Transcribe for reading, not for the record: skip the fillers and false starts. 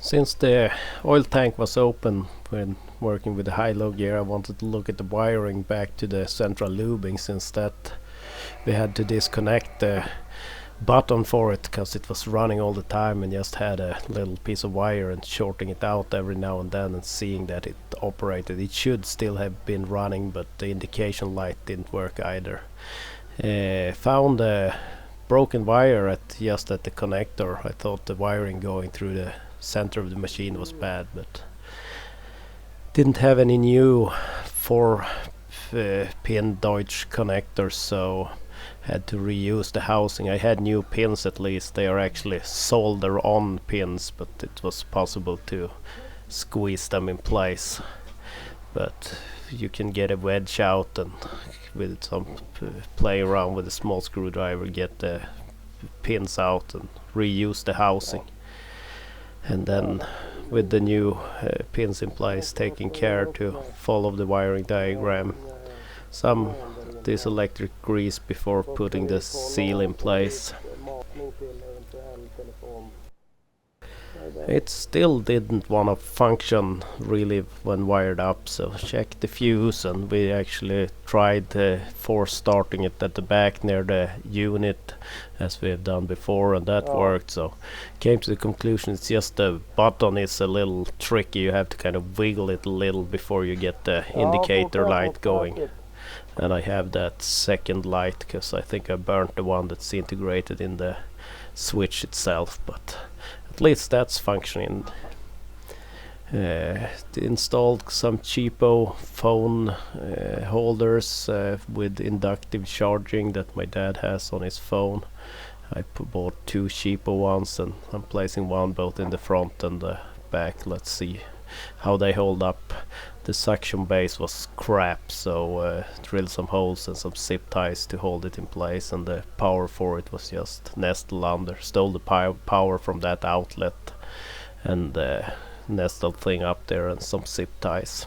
Since the oil tank was open when working with the high-low gear, I wanted to look at the wiring back to the central lubing, since that we had to disconnect the button for it because it was running all the time and just had a little piece of wire, and shorting it out every now and then and seeing that it operated. It should still have been running, but the indication light didn't work either. Found a broken wire just at the connector. I thought the wiring going through the center of the machine was bad, but didn't have any new 4 pin Deutsch connectors, so had to reuse the housing. I had new pins, at least they are actually solder on pins, but it was possible to squeeze them in place. But you can get a wedge out and with some play around with a small screwdriver get the pins out and reuse the housing. And then with the new pins in place, taking care to follow the wiring diagram. Some electric grease before putting the seal in place. It still didn't want to function really when wired up, so checked the fuse, and we actually tried force starting it at the back near the unit as we have done before, and that worked. So came to the conclusion it's just the button is a little tricky. You have to kind of wiggle it a little before you get the indicator light going. And I have that second light because I think I burnt the one that's integrated in the switch itself, but at least that's functioning. Installed some cheapo phone holders with inductive charging that my dad has on his phone. I bought 2 cheapo ones, and I'm placing one both in the front and the back. Let's see how they hold up. The suction base was crap, so drilled some holes and some zip ties to hold it in place, and the power for it was just nestled under. Stole the power from that outlet and nestled thing up there and some zip ties.